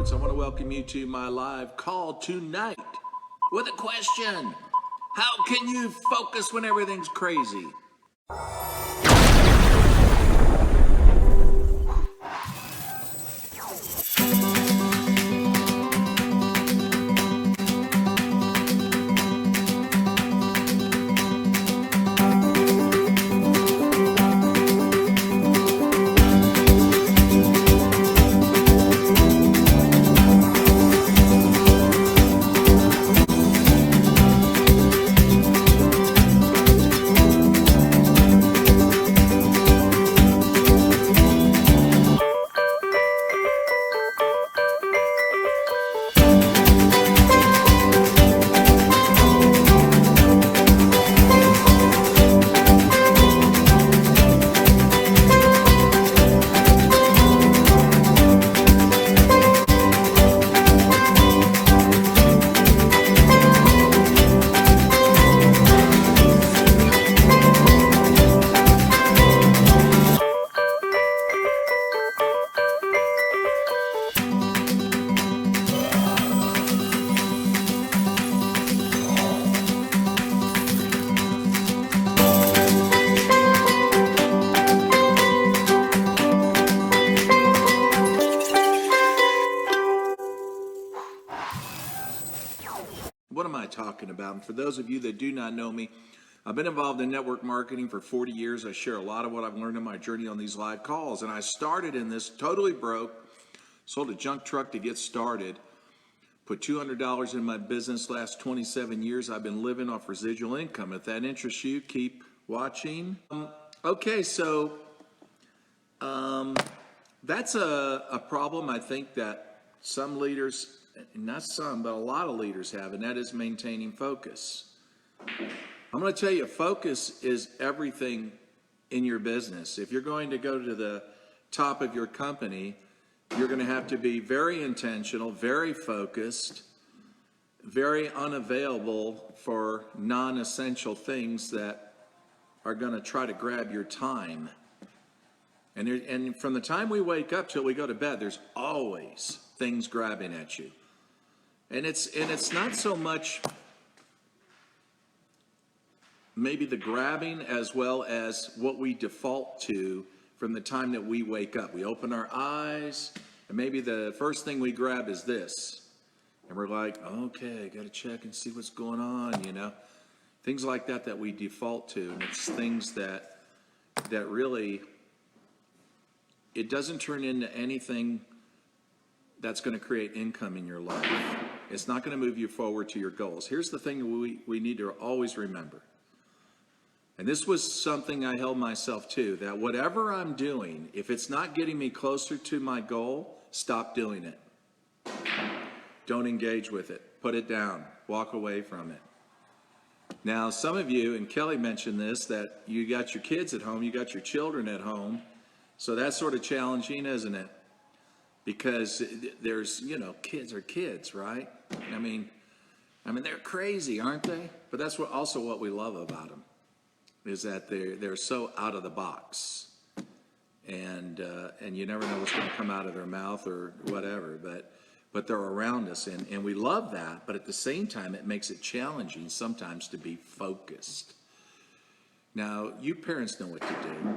Lawrence. I want to welcome you to my live call tonight with a question. How can you focus when everything's crazy? What am I talking about? And for those of you that do not know me, I've been involved in network marketing for 40 years. I share a lot of what I've learned in my journey on these live calls. And I started in this totally broke, sold a junk truck to get started, put $200 in my business. Last 27 years, I've been living off residual income. If that interests you, keep watching. Okay, so that's a problem I think that some leaders, not some, but a lot of leaders have, and that is maintaining focus. I'm going to tell you, focus is everything in your business. If you're going to go to the top of your company, you're going to have to be very intentional, very focused, very unavailable for non-essential things that are going to try to grab your time. And from the time we wake up till we go to bed, there's always things grabbing at you. And it's not so much maybe the grabbing as well as what we default to from the time that we wake up. We open our eyes, and maybe the first thing we grab is this. And we're like, okay, I got to check and see what's going on, you know. Things like that we default to. And it's things that really, it doesn't turn into anything that's going to create income in your life. It's not going to move you forward to your goals. Here's the thing we need to always remember. And this was something I held myself to, that whatever I'm doing, if it's not getting me closer to my goal, stop doing it. Don't engage with it. Put it down. Walk away from it. Now, some of you, and Kelly mentioned this, that you got your kids at home, you got your children at home. So that's sort of challenging, isn't it? Because there's, you know, kids are kids, right? I mean, they're crazy, aren't they? But that's also what we love about them, is that they're so out of the box, and you never know what's going to come out of their mouth or whatever. But they're around us, and we love that. But at the same time, it makes it challenging sometimes to be focused. Now, you parents know what to do.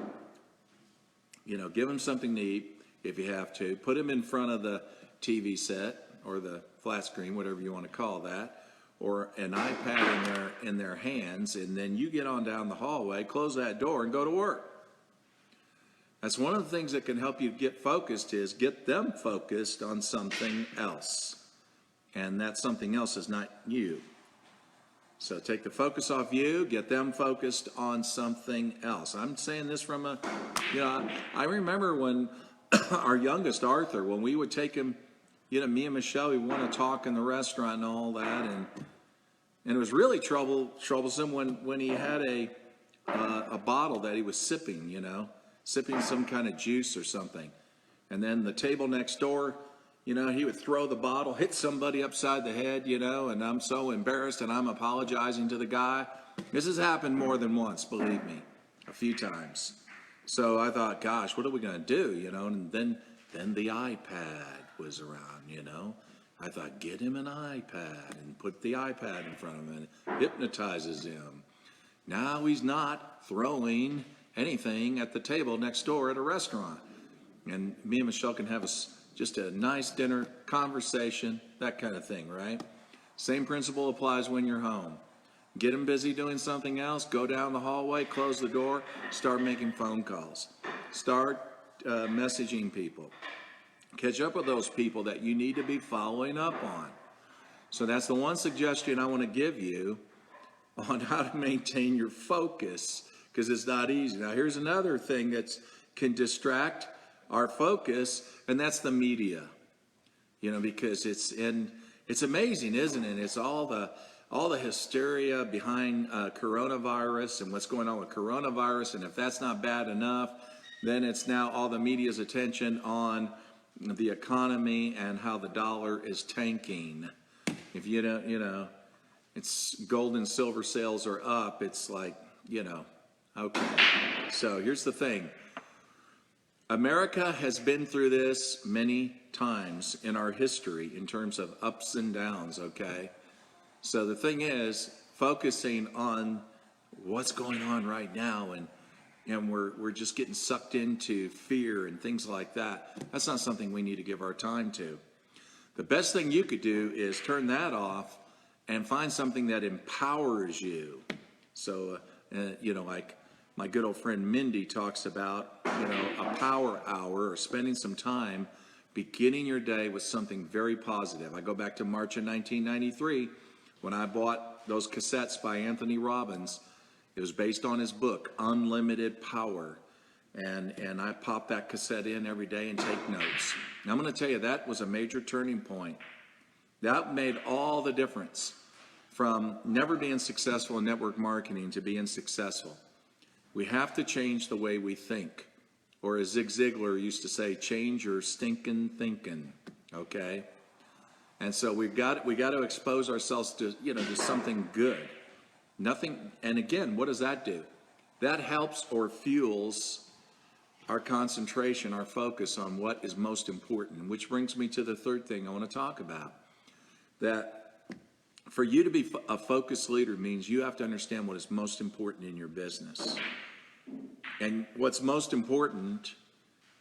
You know, give them something to eat. If you have to, put them in front of the TV set or the flat screen, whatever you want to call that, or an iPad in their hands, and then you get on down the hallway, close that door, and go to work. That's one of the things that can help you get focused, is get them focused on something else. And that something else is not you. So take the focus off you, get them focused on something else. I'm saying this from I remember when our youngest, Arthur, when we would take him, you know, me and Michelle, we want to talk in the restaurant and all that, and it was really troublesome when he had a bottle that he was sipping, you know, sipping some kind of juice or something. And then the table next door, you know, he would throw the bottle, hit somebody upside the head, you know, and I'm so embarrassed, and I'm apologizing to the guy. This has happened more than once, believe me, a few times. So I thought, gosh, what are we going to do, you know? And then the iPad. was around, you know. I thought, get him an iPad and put the iPad in front of him and hypnotizes him. Now he's not throwing anything at the table next door at a restaurant. And me and Michelle can have just a nice dinner, conversation, that kind of thing, right? Same principle applies when you're home. Get them busy doing something else, go down the hallway, close the door, start making phone calls. Start messaging people. Catch up with those people that you need to be following up on. So that's the one suggestion I want to give you on how to maintain your focus, because it's not easy. Now, here's another thing that can distract our focus, and that's the media. You know, because it's amazing, isn't it? It's all the hysteria behind coronavirus and what's going on with coronavirus, and if that's not bad enough, then it's now all the media's attention on the economy and how the dollar is tanking. If you don't, you know, it's gold and silver sales are up. It's like, you know, okay. So here's the thing. America has been through this many times in our history in terms of ups and downs, okay? So the thing is, focusing on what's going on right now and we're just getting sucked into fear and things like that. That's not something we need to give our time to. The best thing you could do is turn that off and find something that empowers you. So, you know, like my good old friend Mindy talks about, you know, a power hour or spending some time beginning your day with something very positive. I go back to March of 1993 when I bought those cassettes by Anthony Robbins. It was based on his book, Unlimited Power. And I pop that cassette in every day and take notes. And I'm going to tell you, that was a major turning point. That made all the difference from never being successful in network marketing to being successful. We have to change the way we think. Or as Zig Ziglar used to say, change your stinking thinking, okay? And so we got to expose ourselves to, you know, to something good. Nothing, and again, what does that do? That helps or fuels our concentration, our focus on what is most important, which brings me to the third thing I want to talk about. That for you to be a focused leader means you have to understand what is most important in your business. And what's most important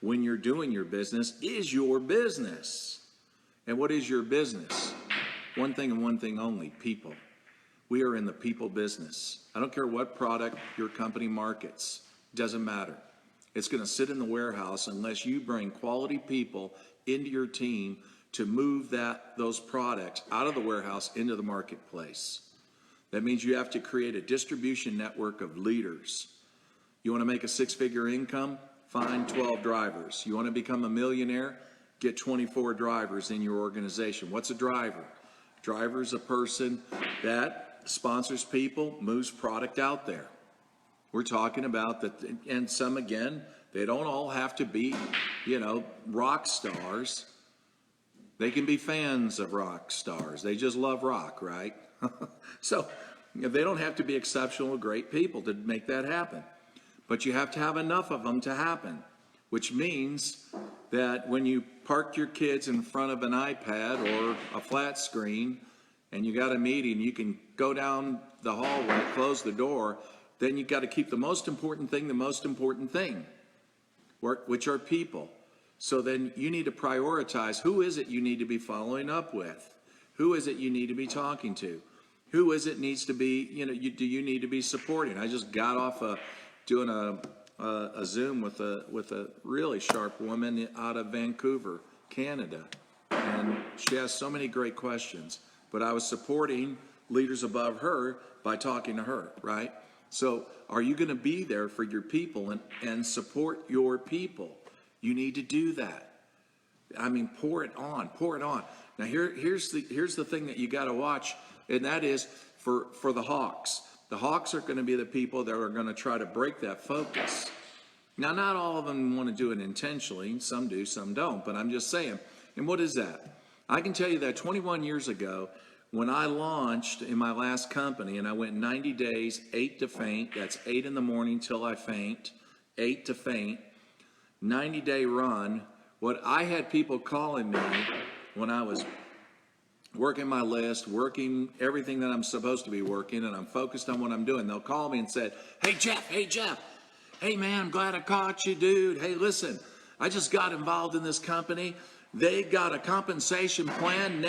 when you're doing your business is your business. And what is your business? One thing and one thing only, people. We are in the people business. I don't care what product your company markets. Doesn't matter. It's going to sit in the warehouse unless you bring quality people into your team to move those products out of the warehouse into the marketplace. That means you have to create a distribution network of leaders. You want to make a six-figure income? Find 12 drivers. You want to become a millionaire? Get 24 drivers in your organization. What's a driver? Driver is a person that sponsors people, moves product out there. We're talking about that, and some, again, they don't all have to be, you know, rock stars. They can be fans of rock stars. They just love rock, right? So they don't have to be exceptional, great people to make that happen. But you have to have enough of them to happen, which means that when you park your kids in front of an iPad or a flat screen and you got a meeting, you can go down the hallway, close the door, then you got to keep the most important thing, which are people. So then you need to prioritize who is it you need to be following up with? Who is it you need to be talking to? Who is it needs to be, you know, do you need to be supporting? I just got off doing a Zoom with a really sharp woman out of Vancouver, Canada. And she has so many great questions, but I was supporting leaders above her by talking to her, right? So are you going to be there for your people and support your people? You need to do that. I mean, pour it on. Now here's the thing that you got to watch, and that is for the Hawks. The Hawks are going to be the people that are going to try to break that focus. Now, not all of them want to do it intentionally. Some do, some don't, but I'm just saying. And what is that? I can tell you that 21 years ago, when I launched in my last company and I went 90 days, 8 to faint, that's 8 in the morning till I faint, 8 to faint, 90-day run What I had people calling me when I was working my list, working everything that I'm supposed to be working, and I'm focused on what I'm doing. They'll call me and say, hey, Jeff, hey, man, I'm glad I caught you, dude. Hey, listen, I just got involved in this company. They got a compensation plan.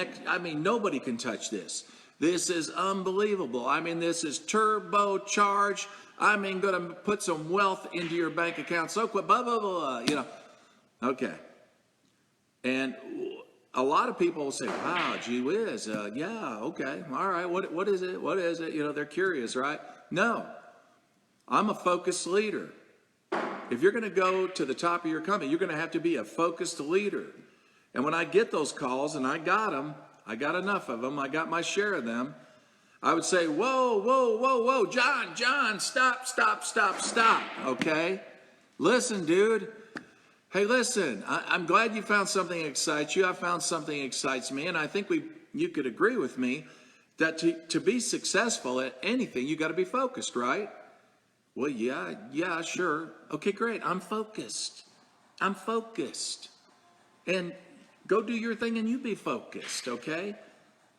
Nobody can touch this. This is unbelievable. This is turbocharged. Going to put some wealth into your bank account so quick, blah, blah, blah, Okay. And a lot of people will say, wow, gee whiz, yeah, okay, all right, what is it? What is it? They're curious, right? No, I'm a focused leader. If you're going to go to the top of your company, you're going to have to be a focused leader. And when I get those calls, and I got them, I got enough of them, I got my share of them, I would say, whoa, John, stop, okay? Listen, dude. Hey, listen, I'm glad you found something that excites you. I found something that excites me, and I think you could agree with me that to be successful at anything, you got to be focused, right? Well, yeah, sure. Okay, great. I'm focused. And go do your thing and you be focused, okay?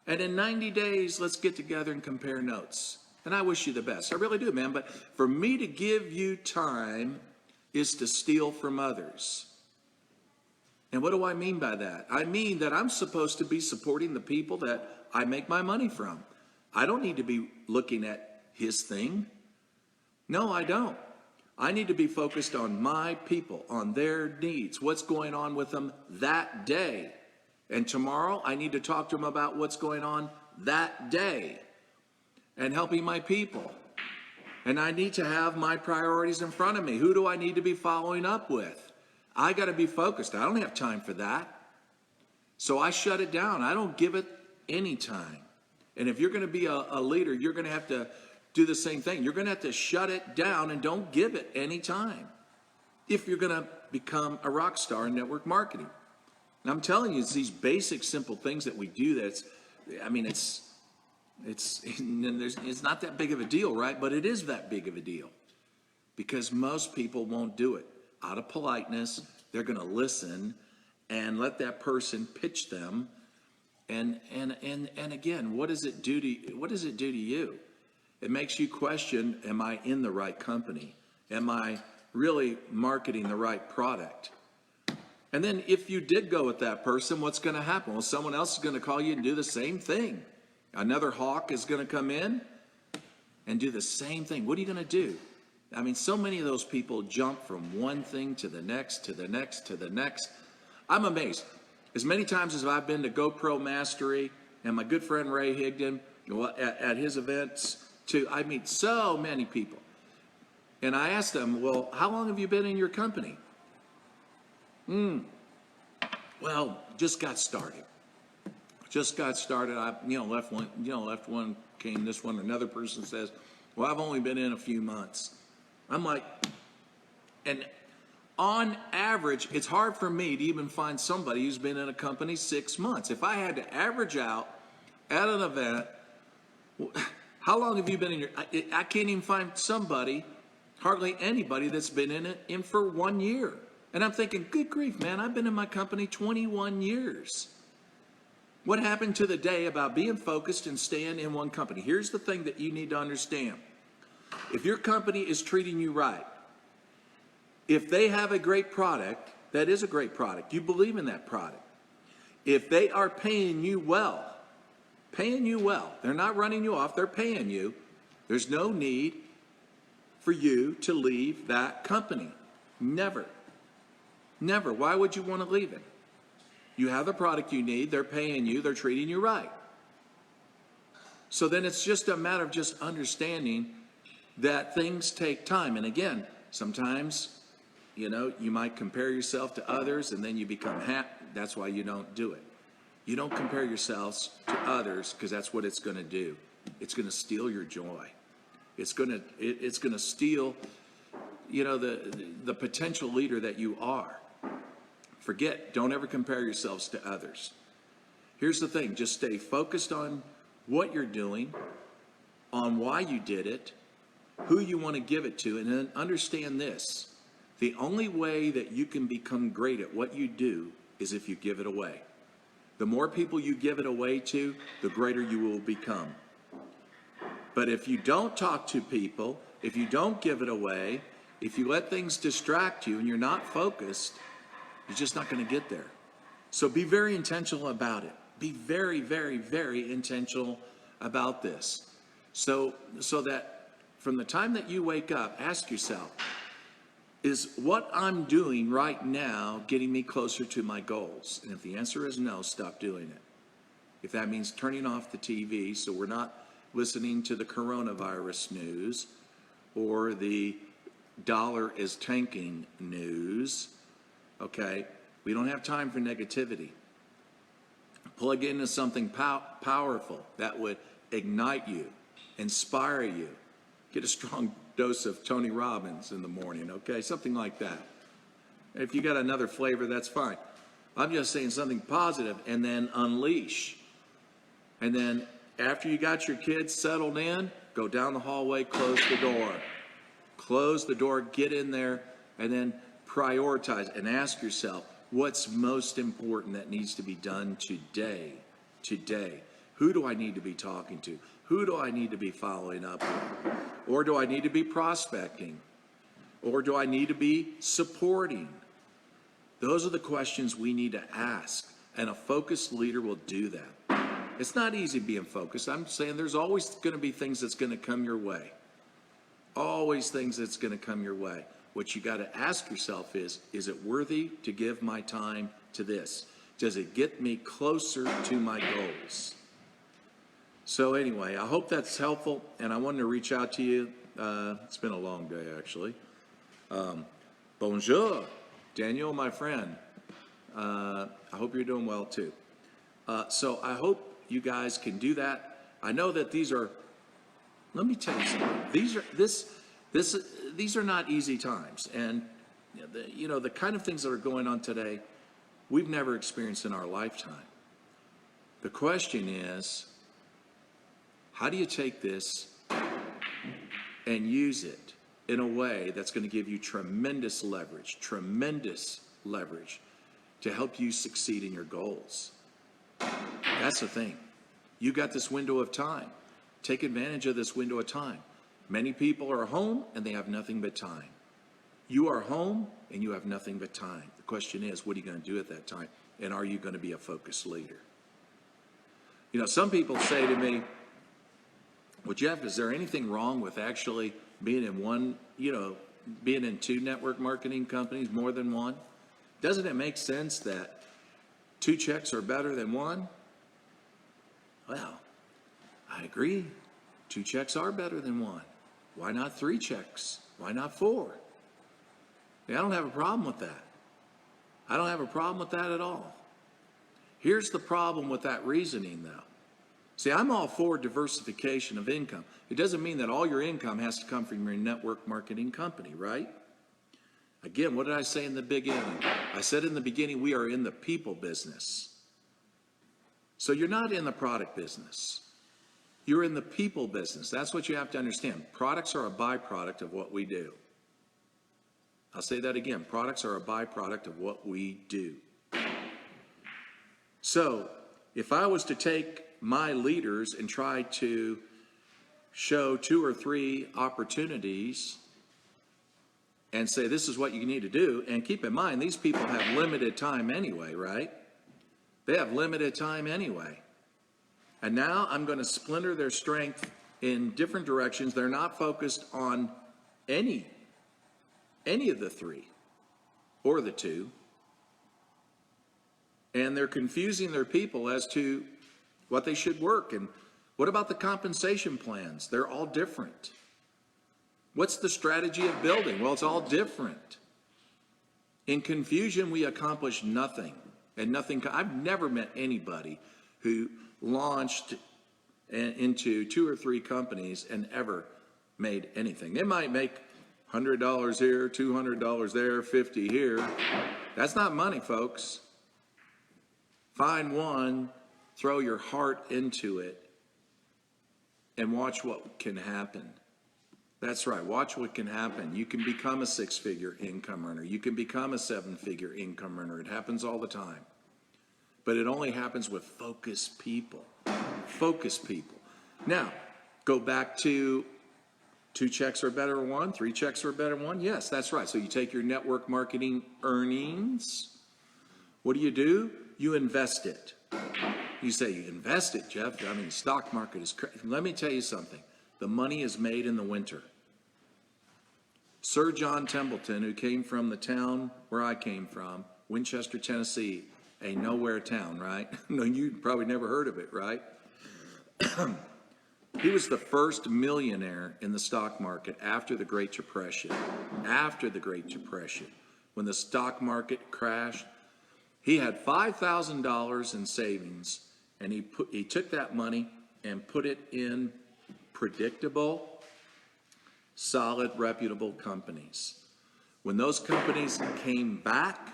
And in 90 days, let's get together and compare notes. And I wish you the best. I really do, man. But for me to give you time is to steal from others. And what do I mean by that? I mean that I'm supposed to be supporting the people that I make my money from. I don't need to be looking at his thing. No, I don't. I need to be focused on my people, on their needs, what's going on with them that day. And tomorrow, I need to talk to them about what's going on that day and helping my people. And I need to have my priorities in front of me. Who do I need to be following up with? I got to be focused. I don't have time for that. So I shut it down. I don't give it any time. And if you're going to be a leader, you're going to have to do the same thing. You're going to have to shut it down and don't give it any time if you're going to become a rock star in network marketing. And I'm telling you, it's these basic, simple things that we do it's not that big of a deal, right? But it is that big of a deal because most people won't do it. Out of politeness, they're going to listen and let that person pitch them. And again, what does it do to you? It makes you question, am I in the right company? Am I really marketing the right product? And then if you did go with that person, what's going to happen? Well, someone else is going to call you and do the same thing. Another hawk is going to come in and do the same thing. What are you going to do? So many of those people jump from one thing to the next, to the next, to the next. I'm amazed. As many times as I've been to GoPro Mastery and my good friend Ray Higdon at his events, I meet so many people. And I ask them, well, how long have you been in your company? Well, just got started. I, left one, came this one. Another person says, well, I've only been in a few months. I'm like, and on average, it's hard for me to even find somebody who's been in a company 6 months. If I had to average out at an event, how long have you been in I can't even find somebody, hardly anybody that's been in for 1 year. And I'm thinking, good grief, man, I've been in my company 21 years. What happened to the day about being focused and staying in one company? Here's the thing that you need to understand. If your company is treating you right, if they have a great product, that is a great product. You believe in that product. If they are paying you well, they're not running you off, they're paying you, there's no need for you to leave that company. Never. Why would you want to leave it? You have the product you need, they're paying you, they're treating you right. So then it's just a matter of just understanding that things take time. And again, sometimes, you might compare yourself to others and then you become happy. That's why you don't do it. You don't compare yourselves to others because that's what it's going to do. It's going to steal your joy. It's going to steal, the potential leader that you are. Don't ever compare yourselves to others. Here's the thing, just stay focused on what you're doing, on why you did it, who you want to give it to, and then understand this. The only way that you can become great at what you do is if you give it away. The more people you give it away to, the greater you will become. But if you don't talk to people, if you don't give it away, if you let things distract you and you're not focused, you're just not going to get there. So be very intentional about it. Be very, very, very intentional about this. So that from the time that you wake up, ask yourself, is what I'm doing right now getting me closer to my goals? And if the answer is no, stop doing it. If that means turning off the TV so we're not listening to the coronavirus news or the dollar is tanking news, okay? We don't have time for negativity. Plug into something powerful that would ignite you, inspire you. Get a strong dose of Tony Robbins in the morning, okay? Something like that. If you got another flavor, that's fine. I'm just saying something positive, and then unleash. And then after you got your kids settled in, go down the hallway, close the door. Close the door, get in there, and then prioritize and ask yourself, what's most important that needs to be done today? Today. Who do I need to be talking to? Who do I need to be following up with? Or do I need to be prospecting? Or do I need to be supporting? Those are the questions we need to ask, and a focused leader will do that. It's not easy being focused. I'm saying there's always going to be things that's going to come your way. Always things that's going to come your way. What you got to ask yourself is it worthy to give my time to this? Does it get me closer to my goals? So anyway, I hope that's helpful, and I wanted to reach out to you. It's been a long day, actually. Bonjour, Daniel, my friend. I hope you're doing well, too. So I hope you guys can do that. I know that these are, let me tell you something. These are not easy times. And, the kind of things that are going on today, we've never experienced in our lifetime. The question is, how do you take this and use it in a way that's going to give you tremendous leverage to help you succeed in your goals? That's the thing. You got this window of time. Take advantage of this window of time. Many people are home and they have nothing but time. You are home and you have nothing but time. The question is, what are you going to do at that time? And are you going to be a focused leader? Some people say to me, well, Jeff, is there anything wrong with actually being in two network marketing companies, more than one? Doesn't it make sense that 2 checks are better than 1? Well, I agree. 2 checks are better than 1. Why not 3 checks? Why not 4? I don't have a problem with that. I don't have a problem with that at all. Here's the problem with that reasoning, though. See, I'm all for diversification of income. It doesn't mean that all your income has to come from your network marketing company, right? Again, what did I say in the beginning? I said in the beginning, we are in the people business. So you're not in the product business. You're in the people business. That's what you have to understand. Products are a byproduct of what we do. I'll say that again. Products are a byproduct of what we do. So if I was to take my leaders and try to show 2 or 3 opportunities and say, this is what you need to do, and keep in mind, these people have limited time anyway, right? They have limited time anyway. And now I'm going to splinter their strength in different directions. They're not focused on any of the 3 or the 2. And they're confusing their people as to what they should work. And what about the compensation plans? They're all different. What's the strategy of building? Well, it's all different. In confusion, we accomplish nothing. And nothing, I've never met anybody who launched into 2 or 3 companies and ever made anything. They might make $100 here, $200 there, $50 here. That's not money, folks. Find one, throw your heart into it, and watch what can happen. That's right. Watch what can happen. You can become a six-figure income earner. You can become a seven-figure income earner. It happens all the time. But it only happens with focused people. Focused people. Now, go back to 2 checks are better than 1, 3 checks are better than 1. Yes, that's right. So you take your network marketing earnings. What do? You invest it. You say, you invest it, Jeff. I mean, the stock market is crazy. Let me tell you something. The money is made in the winter. Sir John Templeton, who came from the town where I came from, Winchester, Tennessee, a nowhere town, right? No, you probably never heard of it, right? He was the first millionaire in the stock market after the Great Depression. After the Great Depression, when the stock market crashed, he had $5,000 in savings, and he took that money and put it in predictable, solid, reputable companies. When those companies came back,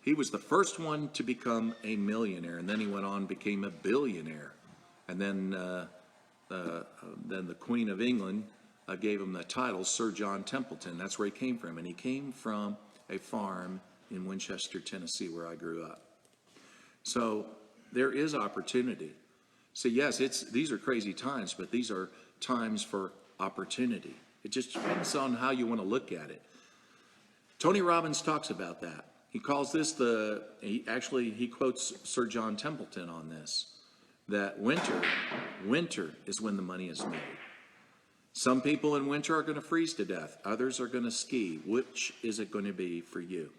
he was the first one to become a millionaire, and then he went on and became a billionaire. And then the Queen of England gave him the title Sir John Templeton. That's where he came from, and he came from a farm in Winchester, Tennessee, where I grew up. So there is opportunity. So yes, these are crazy times, but these are times for opportunity. It just depends on how you want to look at it. Tony Robbins talks about that. He calls this he quotes Sir John Templeton on this, that winter is when the money is made. Some people in winter are going to freeze to death. Others are going to ski. Which is it going to be for you?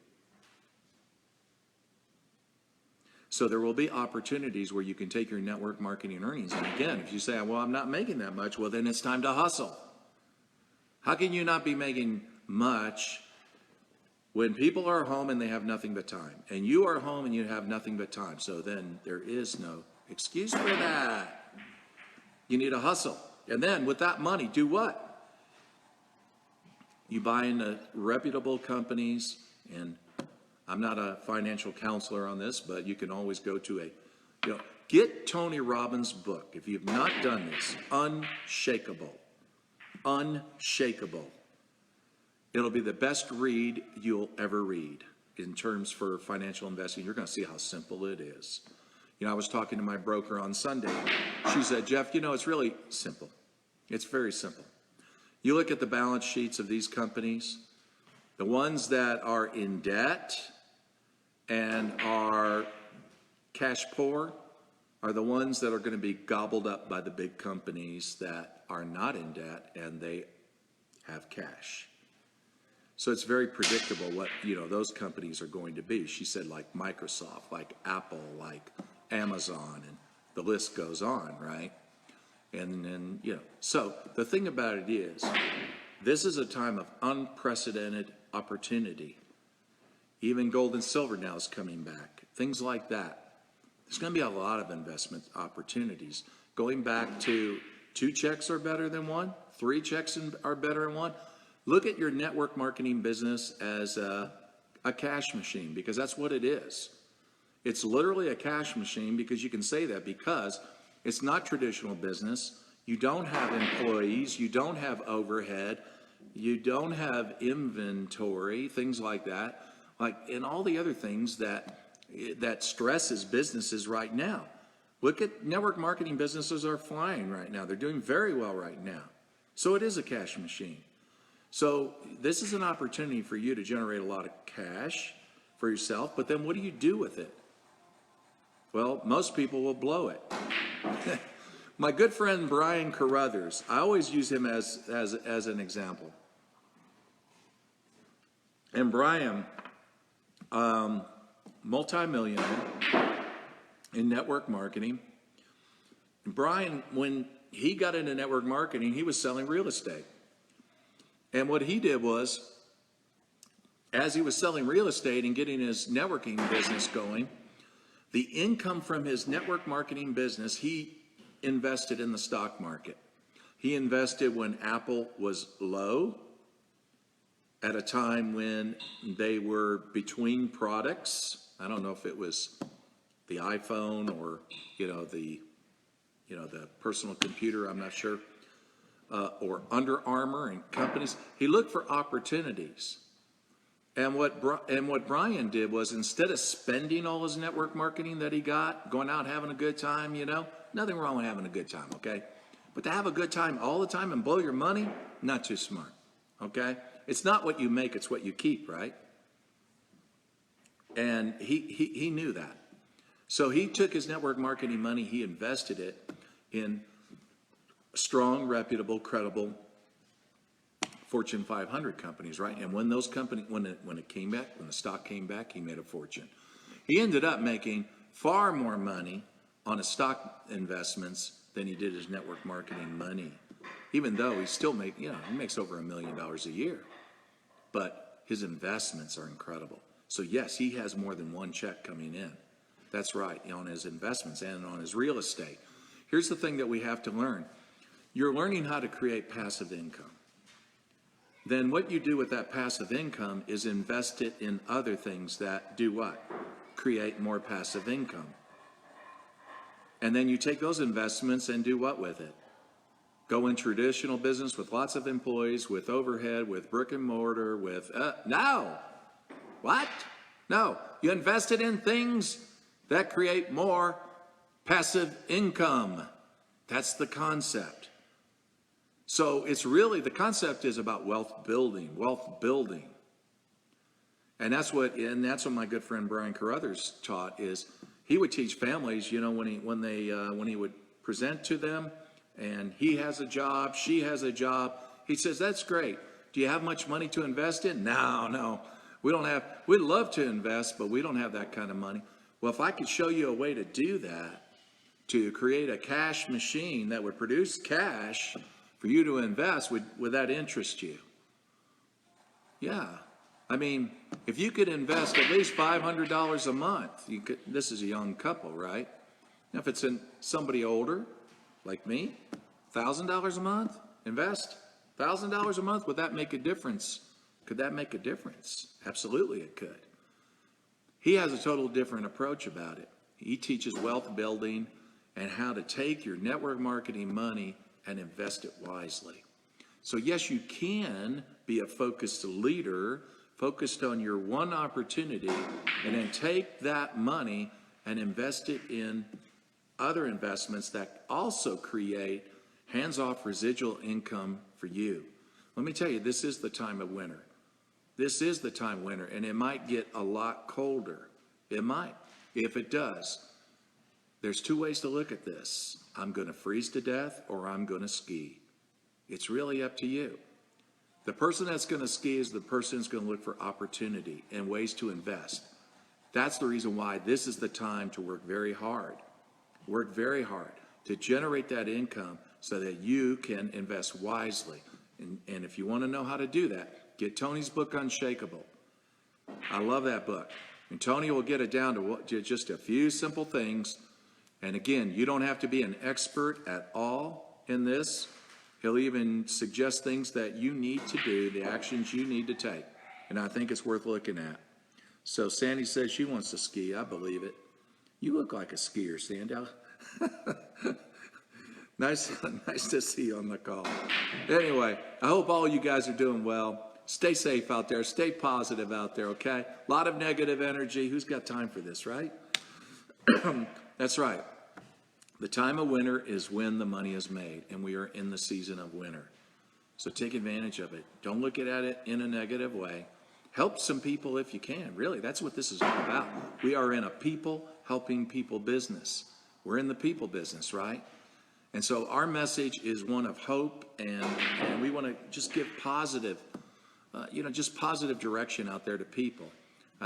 So there will be opportunities where you can take your network marketing earnings. And again, if you say, well, I'm not making that much, well, then it's time to hustle. How can you not be making much when people are home and they have nothing but time? And you are home and you have nothing but time. So then there is no excuse for that. You need to hustle. And then with that money, do what? You buy into reputable companies, and I'm not a financial counselor on this, but you can always go to get Tony Robbins' book. If you've not done this, Unshakable. Unshakable. It'll be the best read you'll ever read in terms for financial investing. You're going to see how simple it is. I was talking to my broker on Sunday. She said, Jeff, it's really simple. It's very simple. You look at the balance sheets of these companies, the ones that are in debt and are cash poor are the ones that are going to be gobbled up by the big companies that are not in debt and they have cash. So it's very predictable what, those companies are going to be. She said like Microsoft, like Apple, like Amazon, and the list goes on, right? And so the thing about it is, this is a time of unprecedented opportunity. Even gold and silver now is coming back, things like that. There's going to be a lot of investment opportunities. Going back to 2 checks are better than 1, 3 checks are better than 1. Look at your network marketing business as a cash machine, because that's what it is. It's literally a cash machine, because you can say that because it's not traditional business. You don't have employees. You don't have overhead. You don't have inventory, things like that. And all the other things that stresses businesses right now. Look at network marketing businesses are flying right now. They're doing very well right now. So it is a cash machine. So this is an opportunity for you to generate a lot of cash for yourself, but then what do you do with it? Well, most people will blow it. My good friend Brian Carruthers, I always use him as an example. And Brian, multimillionaire in network marketing. And Brian, when he got into network marketing, he was selling real estate. And what he did was, as he was selling real estate and getting his networking business going, the income from his network marketing business, he invested in the stock market. He invested when Apple was low, at a time when they were between products. I don't know if it was the iPhone or the personal computer, I'm not sure. or Under Armour and companies. He looked for opportunities. And what Brian did was, instead of spending all his network marketing that he got, going out having a good time, nothing wrong with having a good time, okay? But to have a good time all the time and blow your money, not too smart, okay? It's not what you make, it's what you keep, right? And he knew that. So he took his network marketing money, he invested it in strong, reputable, credible Fortune 500 companies, right? And when those companies, when it came back, when the stock came back, he made a fortune. He ended up making far more money on his stock investments than he did his network marketing money, even though he still he makes over $1 million a year. But his investments are incredible. So yes, he has more than one check coming in. That's right, on his investments and on his real estate. Here's the thing that we have to learn. You're learning how to create passive income. Then what you do with that passive income is invest it in other things that do what? Create more passive income. And then you take those investments and do what with it? Go in traditional business with lots of employees, with overhead, with brick and mortar, with, no. What? No. You invest it in things that create more passive income. That's the concept. So it's really, the concept is about wealth building. And that's what my good friend Brian Carruthers taught. Is he would teach families, when he would present to them, and he has a job, she has a job, he says, that's great. Do you have much money to invest in? No, we'd love to invest, but we don't have that kind of money. Well, if I could show you a way to do that, to create a cash machine that would produce cash for you to invest, would that interest you? Yeah. I mean, if you could invest at least $500 a month, this is a young couple, right? Now, if it's in somebody older, like me, $1,000 a month, invest $1,000 a month, would that make a difference? Could that make a difference? Absolutely it could. He has a total different approach about it. He teaches wealth building and how to take your network marketing money and invest it wisely. So yes, you can be a focused leader, focused on your one opportunity, and then take that money and invest it in other investments that also create hands-off residual income for you. Let me tell you, this is the time of winter. This is the time of winter, and it might get a lot colder. It might. If it does, there's two ways to look at this. I'm going to freeze to death, or I'm going to ski. It's really up to you. The person that's going to ski is the person who's going to look for opportunity and ways to invest. That's the reason why this is the time to work very hard. Work very hard to generate that income so that you can invest wisely. And if you want to know how to do that, get Tony's book, Unshakable. I love that book. And Tony will get it down to just a few simple things. And again, you don't have to be an expert at all in this. He'll even suggest things that you need to do, the actions you need to take. And I think it's worth looking at. So Sandy says she wants to ski. I believe it. You look like a skier, Sandy. Nice to see you on the call. Anyway, I hope all you guys are doing well. Stay safe out there. Stay positive out there, okay? A lot of negative energy. Who's got time for this, right? That's right. The time of winter is when the money is made, and we are in the season of winter. So take advantage of it. Don't look at it in a negative way. Help some people if you can. Really, that's what this is all about. We are in a people helping people business. We're in the people business, right? And so our message is one of hope, and we want to just give positive, just positive direction out there to people.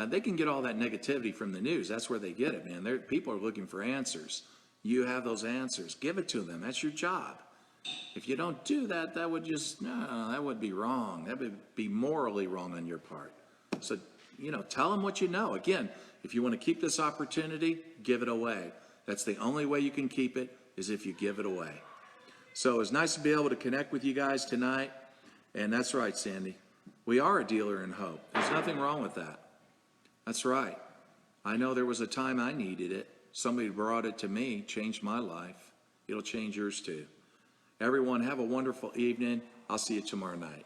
They can get all that negativity from the news. That's where they get it, man. People are looking for answers. You have those answers. Give it to them. That's your job. If you don't do that, that would be wrong. That would be morally wrong on your part. So, tell them what you know. Again, if you want to keep this opportunity, give it away. That's the only way you can keep it, is if you give it away. So it's nice to be able to connect with you guys tonight. And that's right, Sandy. We are a dealer in hope. There's nothing wrong with that. That's right. I know there was a time I needed it. Somebody brought it to me, changed my life. It'll change yours too. Everyone, have a wonderful evening. I'll see you tomorrow night.